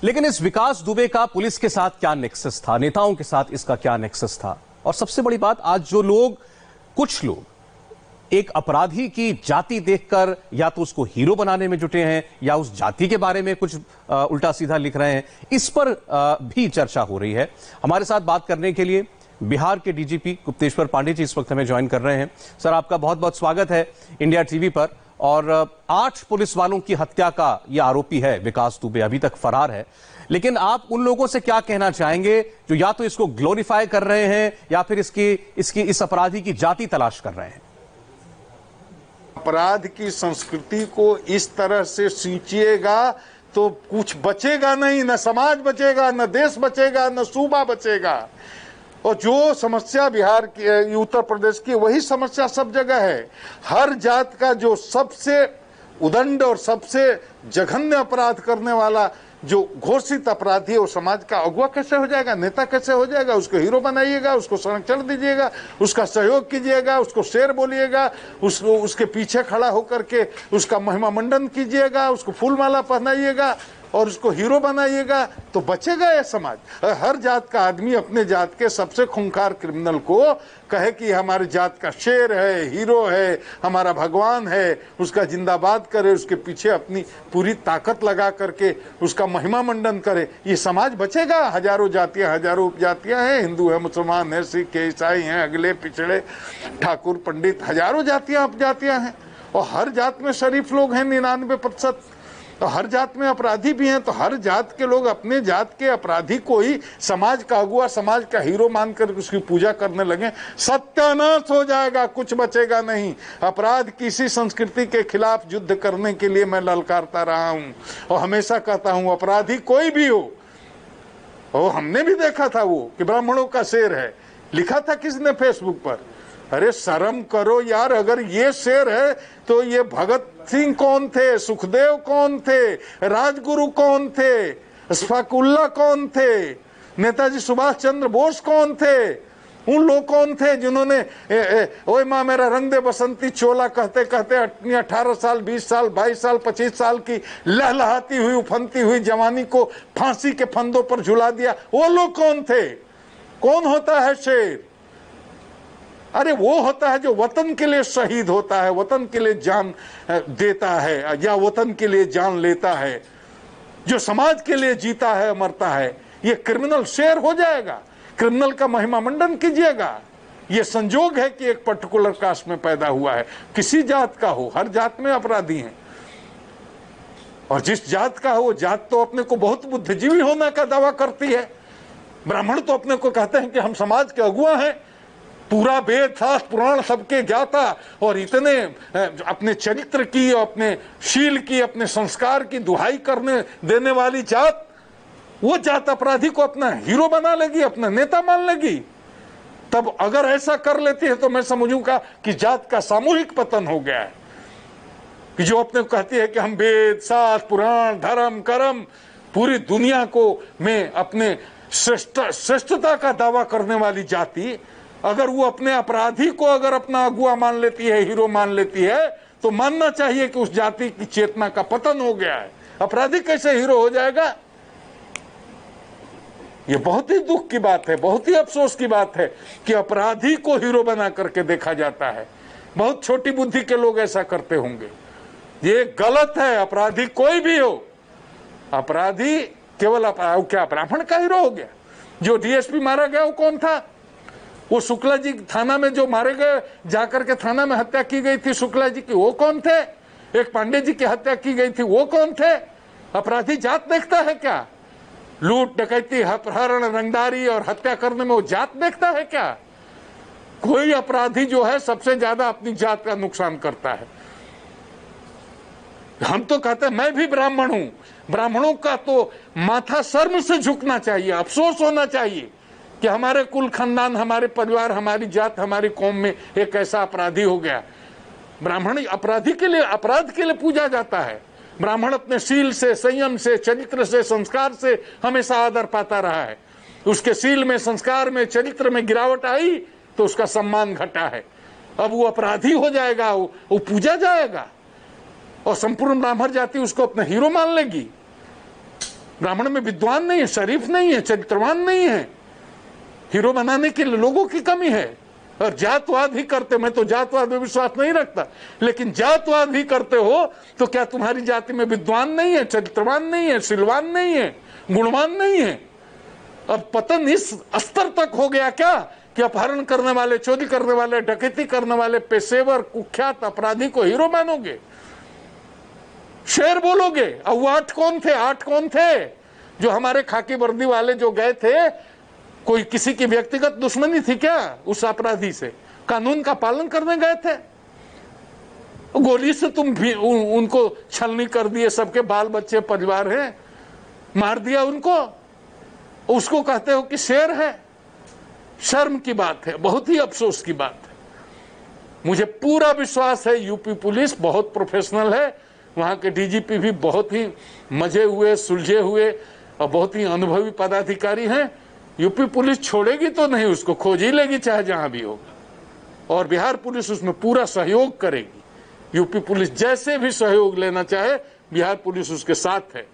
लेकिन इस विकास दुबे का पुलिस के साथ क्या नेक्सस था, नेताओं के साथ इसका क्या नेक्सस था? और सबसे बड़ी बात, आज जो लोग, कुछ लोग एक अपराधी की जाति देखकर या तो उसको हीरो बनाने में जुटे हैं या उस जाति के बारे में कुछ उल्टा सीधा लिख रहे हैं, इस पर भी चर्चा हो रही है। हमारे साथ बात करने के लिए बिहार के डीजीपी गुप्तेश्वर पांडे जी इस वक्त हमें ज्वाइन कर रहे हैं। सर, आपका बहुत बहुत स्वागत है इंडिया टीवी पर। और 8 पुलिस वालों की हत्या का यह आरोपी है विकास दुबे, अभी तक फरार है। लेकिन आप उन लोगों से क्या कहना चाहेंगे जो या तो इसको ग्लोरीफाई कर रहे हैं या फिर इस अपराधी की जाति तलाश कर रहे हैं? अपराध की संस्कृति को इस तरह से सींचिएगा तो कुछ बचेगा नहीं, न समाज बचेगा, न देश बचेगा, न सूबा बचेगा। और जो समस्या बिहार की, उत्तर प्रदेश की, वही समस्या सब जगह है। हर जात का जो सबसे उदंड और सबसे जघन्य अपराध करने वाला जो घोषित अपराधी है, वो समाज का अगुवा कैसे हो जाएगा, नेता कैसे हो जाएगा? उसको हीरो बनाइएगा, उसको संरक्षण दीजिएगा, उसका सहयोग कीजिएगा, उसको शेर बोलिएगा, उसके पीछे खड़ा होकर के उसका महिमा मंडन कीजिएगा, उसको फूलमाला पहनाइएगा और उसको हीरो बनाइएगा, तो बचेगा यह समाज। हर जात का आदमी अपने जात के सबसे खूंखार क्रिमिनल को कहे कि हमारे जात का शेर है, हीरो है, हमारा भगवान है, उसका जिंदाबाद करे, उसके पीछे अपनी पूरी ताकत लगा करके उसका महिमा मंडन करे, ये समाज बचेगा? हजारों जातियां, हजारों उपजातियां हैं, हिंदू है, मुसलमान है, सिख है, ईसाई हैं, अगले पिछड़े, ठाकुर, पंडित, हजारों जातियां उपजातियां हैं। और हर जात में शरीफ लोग हैं 99%। तो हर जात में अपराधी भी हैं। तो हर जात के लोग अपने जात के अपराधी को ही समाज का अगुआ, समाज का हीरो मानकर उसकी पूजा करने लगे, सत्यानाश हो जाएगा, कुछ बचेगा नहीं। अपराध की इसी संस्कृति के खिलाफ युद्ध करने के लिए मैं ललकारता रहा हूं और हमेशा कहता हूं, अपराधी कोई भी हो। और हमने भी देखा था वो कि ब्राह्मणों का शेर है, लिखा था किसने फेसबुक पर। अरे शर्म करो यार, अगर ये शेर है तो ये भगत सिंह कौन थे, सुखदेव कौन थे, राजगुरु कौन थे, अशफाकुल्ला कौन थे, नेताजी सुभाष चंद्र बोस कौन थे? उन लोग कौन थे जिन्होंने ओए माँ मेरा रंग दे बसंती चोला कहते कहते अपनी 18 साल, 20 साल, 22 साल, 25 साल की लहलहाती हुई, उफनती हुई जवानी को फांसी के फंदों पर झुला दिया? वो लोग कौन थे? कौन होता है शेर? अरे वो होता है जो वतन के लिए शहीद होता है, वतन के लिए जान देता है या वतन के लिए जान लेता है, जो समाज के लिए जीता है, मरता है। ये क्रिमिनल शेर हो जाएगा, क्रिमिनल का महिमा मंडन कीजिएगा। ये संजोग है कि एक पर्टिकुलर कास्ट में पैदा हुआ है, किसी जात का हो, हर जात में अपराधी हैं। और जिस जात का हो वो जात तो अपने को बहुत बुद्धिजीवी होने का दावा करती है। ब्राह्मण तो अपने को कहते हैं कि हम समाज के अगुआ हैं, पूरा वेद शास्त्र पुराण सबके ज्ञाता, और इतने अपने चरित्र की, अपने शील की, अपने संस्कार की दुहाई करने देने वाली जात, वो जात अपराधी को अपना हीरो बना लेगी, अपना नेता मान लेगी। तब अगर ऐसा कर लेती है तो मैं समझूंगा कि जात का सामूहिक पतन हो गया है। कि जो अपने को कहती है कि हम वेद शास्त्र पुराण धर्म कर्म पूरी दुनिया को में अपने श्रेष्ठता का दावा करने वाली जाति, अगर वो अपने अपराधी को अगर अपना अगुआ मान लेती है, हीरो मान लेती है, तो मानना चाहिए कि उस जाति की चेतना का पतन हो गया है। अपराधी कैसे हीरो हो जाएगा? ये बहुत ही दुख की बात है, बहुत ही अफसोस की बात है कि अपराधी को हीरो बना करके देखा जाता है। बहुत छोटी बुद्धि के लोग ऐसा करते होंगे, ये गलत है। अपराधी कोई भी हो, अपराधी केवल क्या ब्राह्मण का हीरो हो गया? जो डीएसपी मारा गया वो कौन था? वो शुक्ला जी थाना में जो मारे गए, जाकर के थाना में हत्या की गई थी शुक्ला जी की, वो कौन थे? एक पांडे जी की हत्या की गई थी, वो कौन थे? अपराधी जात देखता है क्या? लूट डकैती, अपहरण, रंगदारी और हत्या करने में वो जात देखता है क्या? कोई अपराधी जो है सबसे ज्यादा अपनी जात का नुकसान करता है। हम तो कहते हैं, मैं भी ब्राह्मण हूं, ब्राह्मणों का तो माथा शर्म से झुकना चाहिए, अफसोस होना चाहिए कि हमारे कुल खानदान, हमारे परिवार, हमारी जात, हमारी कौम में एक ऐसा अपराधी हो गया। ब्राह्मण अपराधी के लिए, अपराध के लिए पूजा जाता है। ब्राह्मण अपने शील से, संयम से, चरित्र से, संस्कार से हमेशा आदर पाता रहा है। उसके शील में, संस्कार में, चरित्र में गिरावट आई तो उसका सम्मान घटा है। अब वो अपराधी हो जाएगा, वो पूजा जाएगा और संपूर्ण ब्राह्मण जाति उसको अपना हीरो मान लेगी। ब्राह्मण में विद्वान नहीं है, शरीफ नहीं है, चरित्रवान नहीं है। हीरो बनाने के लिए लोगों की कमी है। और जातवाद ही करते, मैं तो जातवाद में विश्वास नहीं रखता, लेकिन जातवाद ही करते हो तो क्या तुम्हारी जाति में विद्वान नहीं है, चरित्रवान नहीं है, शीलवान नहीं है, गुणवान नहीं है? अब पतन इस स्तर तक हो गया क्या कि अपहरण करने वाले, चोरी करने वाले, डकैती करने वाले पेशेवर कुख्यात अपराधी को हीरो मानोगे, शेर बोलोगे? अब वो 8 कौन थे? 8 कौन थे? जो हमारे खाकी वर्दी वाले जो गए थे, कोई किसी की व्यक्तिगत दुश्मनी थी क्या उस अपराधी से? कानून का पालन करने गए थे? गोली से तुम भी उनको छलनी कर दिए, सबके बाल बच्चे परिवार हैं, मार दिया उनको, उसको कहते हो कि शेर है? शर्म की बात है, बहुत ही अफसोस की बात है। मुझे पूरा विश्वास है यूपी पुलिस बहुत प्रोफेशनल है, वहां के डीजीपी भी बहुत ही मजे हुए, सुलझे हुए और बहुत ही अनुभवी पदाधिकारी हैं। यूपी पुलिस छोड़ेगी तो नहीं, उसको खोज ही लेगी चाहे जहां भी होगा, और बिहार पुलिस उसमें पूरा सहयोग करेगी। यूपी पुलिस जैसे भी सहयोग लेना चाहे, बिहार पुलिस उसके साथ है।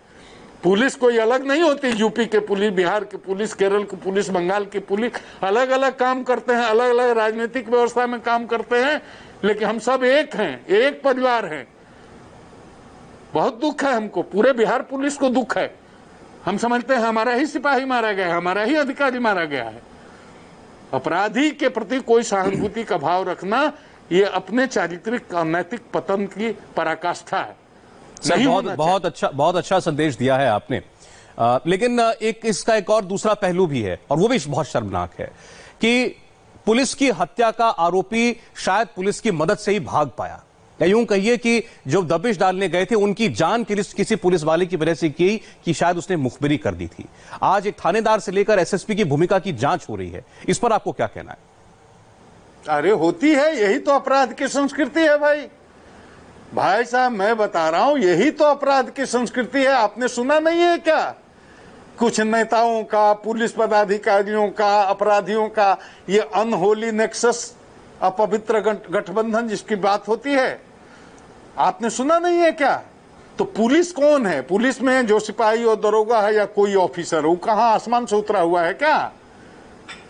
पुलिस कोई अलग नहीं होती, यूपी के पुलिस, बिहार के पुलिस, केरल की पुलिस, बंगाल की पुलिस अलग अलग काम करते हैं, अलग अलग राजनीतिक व्यवस्था में काम करते हैं, लेकिन हम सब एक हैं, एक परिवार हैं। बहुत दुख है हमको, पूरे बिहार पुलिस को दुख है। हम समझते हैं हमारा ही सिपाही मारा गया है, हमारा ही अधिकारी मारा गया है। अपराधी के प्रति कोई सहानुभूति का भाव रखना, ये अपने चारित्रिक और नैतिक पतन की पराकाष्ठा है। सर, बहुत अच्छा संदेश दिया है आपने। लेकिन इसका एक और दूसरा पहलू भी है, और वो भी बहुत शर्मनाक है कि पुलिस की हत्या का आरोपी शायद पुलिस की मदद से ही भाग पाया, या यूं कहिए कि जो दबिश डालने गए थे उनकी जान की रिस्क किसी पुलिस वाले की वजह से की कि शायद उसने मुखबिरी कर दी थी। आज एक थानेदार से लेकर एसएसपी की भूमिका की जांच हो रही है, इस पर आपको क्या कहना है? अरे होती है, यही तो अपराध की संस्कृति है भाई साहब, मैं बता रहा हूं, यही तो अपराध की संस्कृति है। आपने सुना नहीं है क्या? कुछ नेताओं का, पुलिस पदाधिकारियों का, अपराधियों का ये अनहोली नेक्सस, अपवित्र गठबंधन जिसकी बात होती है, आपने सुना नहीं है क्या? तो पुलिस कौन है? पुलिस में जो सिपाही और दरोगा है या कोई ऑफिसर हो, कहां आसमान से उतरा हुआ है क्या?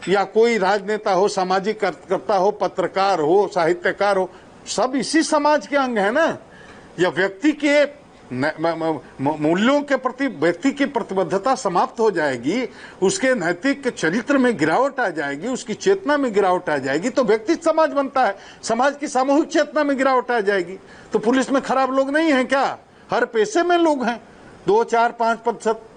या कोई राजनेता हो, सामाजिक कार्यकर्ता हो, पत्रकार हो, साहित्यकार हो, सब इसी समाज के अंग है ना। या व्यक्ति के मूल्यों के प्रति व्यक्ति की प्रतिबद्धता समाप्त हो जाएगी, उसके नैतिक चरित्र में गिरावट आ जाएगी, उसकी चेतना में गिरावट आ जाएगी, तो व्यक्ति समाज बनता है, समाज की सामूहिक चेतना में गिरावट आ जाएगी। तो पुलिस में खराब लोग नहीं है क्या? हर पेशे में लोग हैं, 2, 4, 5%,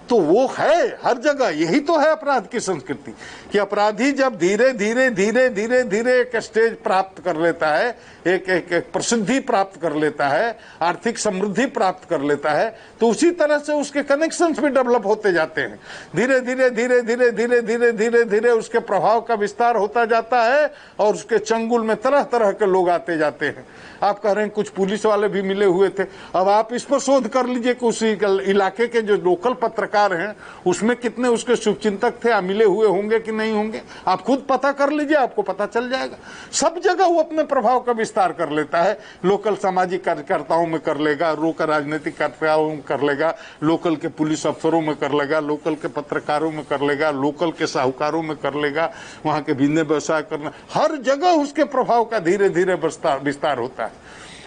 तो वो है हर जगह। यही तो है अपराध की संस्कृति कि अपराधी जब धीरे धीरे धीरे धीरे धीरे एक स्टेज प्राप्त कर लेता है, एक प्रसिद्धि प्राप्त कर लेता है, आर्थिक समृद्धि प्राप्त कर लेता है, तो उसी तरह से उसके कनेक्शंस भी डेवलप होते जाते हैं। धीरे धीरे धीरे धीरे धीरे धीरे धीरे धीरे उसके प्रभाव का विस्तार होता जाता है और उसके चंगुल में तरह तरह के लोग आते जाते हैं। आप कह रहे हैं कुछ पुलिस वाले भी मिले हुए थे, अब आप इस पर शोध कर लीजिए कि उस इलाके के जो लोकल पत्रकार हैं उसमें कितने उसके शुभचिंतक थे, मिले हुए होंगे कि नहीं होंगे। आप खुद पता कर लीजिए, आपको पता चल जाएगा। सब जगह वो अपने प्रभाव का विस्तार कर लेता है। लोकल सामाजिक कार्यकर्ताओं में कर लेगा, लोकल राजनीतिक कार्यकर्ताओं में कर लेगा, लोकल के पुलिस अफसरों में कर लेगा, लोकल के पत्रकारों में कर लेगा, लोकल के साहूकारों में कर लेगा, वहां के बिजनेस व्यवसाय करना, हर जगह उसके प्रभाव का धीरे धीरे विस्तार होता है।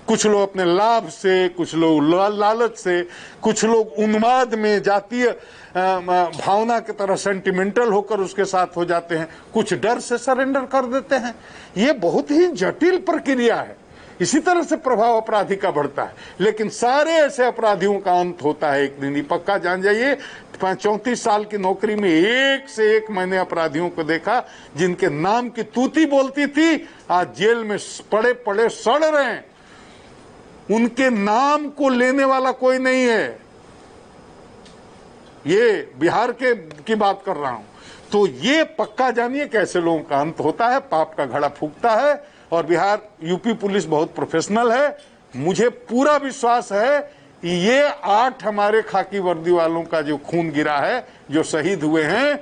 कुछ लोग अपने लाभ से, कुछ लोग लालच से, कुछ लोग उन्माद में जातीय भावना की तरह सेंटिमेंटल होकर उसके साथ हो जाते हैं, कुछ डर से सरेंडर कर देते हैं। ये बहुत ही जटिल प्रक्रिया है। इसी तरह से प्रभाव अपराधी का बढ़ता है, लेकिन सारे ऐसे अपराधियों का अंत होता है एक दिन। ये पक्का जान जाइए, 34 साल की नौकरी में एक से एक मैंने अपराधियों को देखा जिनके नाम की तूती बोलती थी, आज जेल में पड़े पड़े सड़ रहे हैं। उनके नाम को लेने वाला कोई नहीं है। ये बिहार की बात कर रहा हूं। तो ये पक्का जानिए कैसे लोगों का अंत होता है, पाप का घड़ा फूकता है। और बिहार यूपी पुलिस बहुत प्रोफेशनल है। मुझे पूरा विश्वास है कि ये 8 हमारे खाकी वर्दी वालों का जो खून गिरा है, जो शहीद हुए हैं,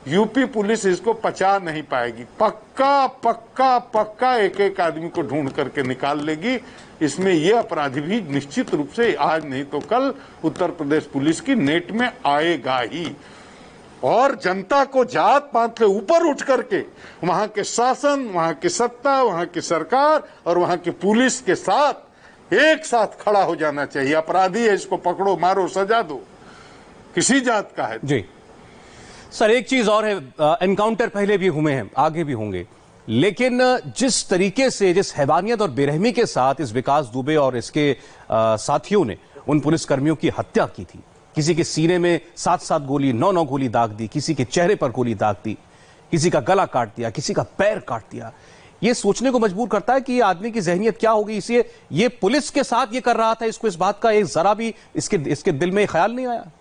यूपी पुलिस इसको पचा नहीं पाएगी। पक्का पक्का पक्का एक एक आदमी को ढूंढ करके निकाल लेगी। इसमें ये अपराधी भी निश्चित रूप से आज नहीं तो कल उत्तर प्रदेश पुलिस की नेट में आएगा ही। और जनता को जात पात से ऊपर उठ करके वहां के शासन, वहां की सत्ता, वहां की सरकार और वहां की पुलिस के साथ एक साथ खड़ा हो जाना चाहिए। अपराधी है, इसको पकड़ो, मारो, सजा दो, किसी जात का है। जी सर, एक चीज और है, एनकाउंटर पहले भी हुए हैं, आगे भी होंगे, लेकिन जिस तरीके से, जिस हैवानियत और बेरहमी के साथ इस विकास दुबे और इसके साथियों ने उन पुलिसकर्मियों की हत्या की थी, किसी के सीने में 7-7 गोली, 9-9 गोली दाग दी, किसी के चेहरे पर गोली दाग दी, किसी का गला काट दिया, किसी का पैर काट दिया, ये सोचने को मजबूर करता है कि ये आदमी की जहनियत क्या होगी। इसलिए ये पुलिस के साथ ये कर रहा था, इसको इस बात का एक जरा भी इसके दिल में ख्याल नहीं आया।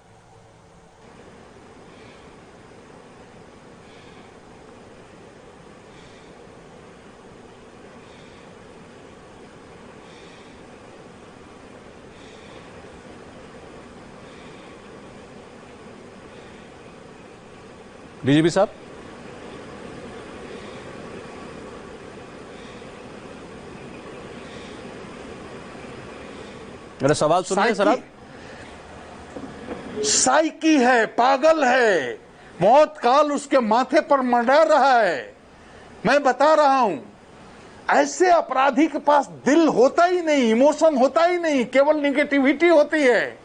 डीजीपी साहब, मेरा सवाल सुनिए सर। आप साइकी है, पागल है, मौत काल उसके माथे पर मंडरा रहा है। मैं बता रहा हूं, ऐसे अपराधी के पास दिल होता ही नहीं, इमोशन होता ही नहीं, केवल निगेटिविटी होती है।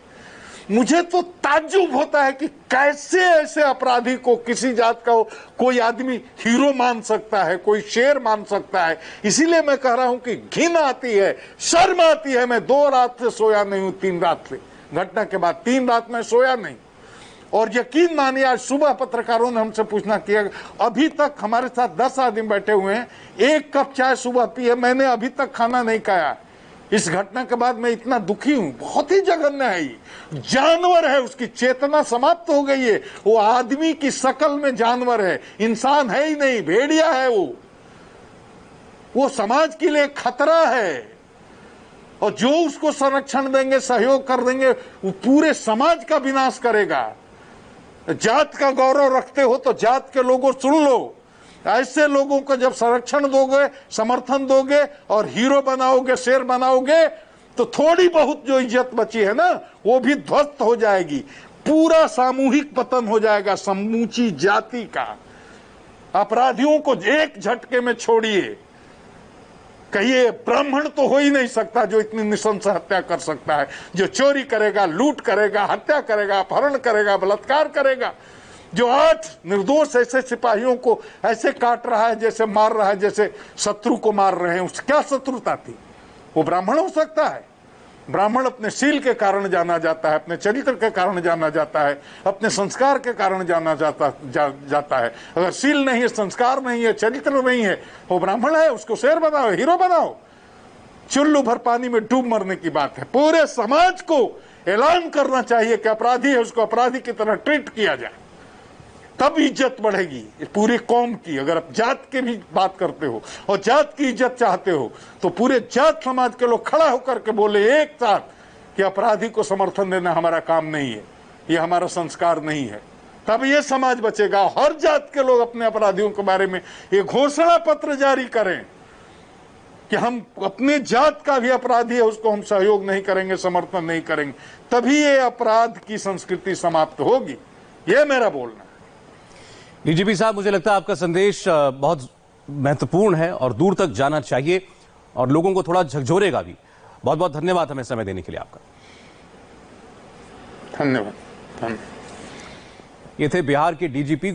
मुझे तो ताज्जुब होता है कि कैसे ऐसे अपराधी को किसी जात का कोई आदमी हीरो मान सकता है, कोई शेर मान सकता है। इसीलिए मैं कह रहा हूं कि घिन आती है, शर्म आती है। मैं 2 रात से सोया नहीं हूं, 3 रात से, घटना के बाद 3 रात में सोया नहीं। और यकीन मानिए, आज सुबह पत्रकारों ने हमसे पूछना किया, अभी तक हमारे साथ 10 आदमी बैठे हुए हैं, 1 कप चाय सुबह पी है, मैंने अभी तक खाना नहीं खाया। इस घटना के बाद मैं इतना दुखी हूं, बहुत ही जघन्य है। ये जानवर है, उसकी चेतना समाप्त हो गई है। वो आदमी की शक्ल में जानवर है, इंसान है ही नहीं, भेड़िया है वो समाज के लिए खतरा है। और जो उसको संरक्षण देंगे, सहयोग कर देंगे, वो पूरे समाज का विनाश करेगा। जात का गौरव रखते हो तो जात के लोगों सुन लो, ऐसे लोगों को जब संरक्षण दोगे, समर्थन दोगे और हीरो बनाओगे, शेर बनाओगे, तो थोड़ी बहुत जो इज्जत बची है ना, वो भी ध्वस्त हो जाएगी। पूरा सामूहिक पतन हो जाएगा समूची जाति का। अपराधियों को एक झटके में छोड़िए। कहिए ब्राह्मण तो हो ही नहीं सकता जो इतनी निशंस हत्या कर सकता है, जो चोरी करेगा, लूट करेगा, हत्या करेगा, अपहरण करेगा, बलात्कार करेगा, जो 8 निर्दोष ऐसे सिपाहियों को ऐसे काट रहा है, जैसे मार रहा है, जैसे शत्रु को मार रहे हैं। उसकी क्या शत्रुता थी? वो ब्राह्मण हो सकता है? ब्राह्मण अपने शील के कारण जाना जाता है, अपने चरित्र के कारण जाना जाता है, अपने संस्कार के कारण जाना जाता है। अगर शील नहीं है, संस्कार नहीं है, चरित्र नहीं है, वो ब्राह्मण है, उसको शेर बनाओ, हीरो बनाओ। चुल्लू भर पानी में डूब मरने की बात है। पूरे समाज को ऐलान करना चाहिए कि अपराधी है, उसको अपराधी की तरह ट्रीट किया जाए, तब इज्जत बढ़ेगी पूरी कौम की। अगर आप जात की भी बात करते हो और जात की इज्जत चाहते हो, तो पूरे जात समाज के लोग खड़ा होकर के बोले एक साथ कि अपराधी को समर्थन देना हमारा काम नहीं है, ये हमारा संस्कार नहीं है, तब ये समाज बचेगा। हर जात के लोग अपने अपराधियों के बारे में ये घोषणा पत्र जारी करें कि हम अपने जात का भी अपराधी है, उसको हम सहयोग नहीं करेंगे, समर्थन नहीं करेंगे, तभी ये अपराध की संस्कृति समाप्त होगी। ये मेरा बोलना है। डीजीपी साहब, मुझे लगता है आपका संदेश बहुत महत्वपूर्ण है और दूर तक जाना चाहिए और लोगों को थोड़ा झकझोरेगा भी। बहुत बहुत धन्यवाद हमें समय देने के लिए आपका। धन्यवाद। ये थे बिहार के डीजीपी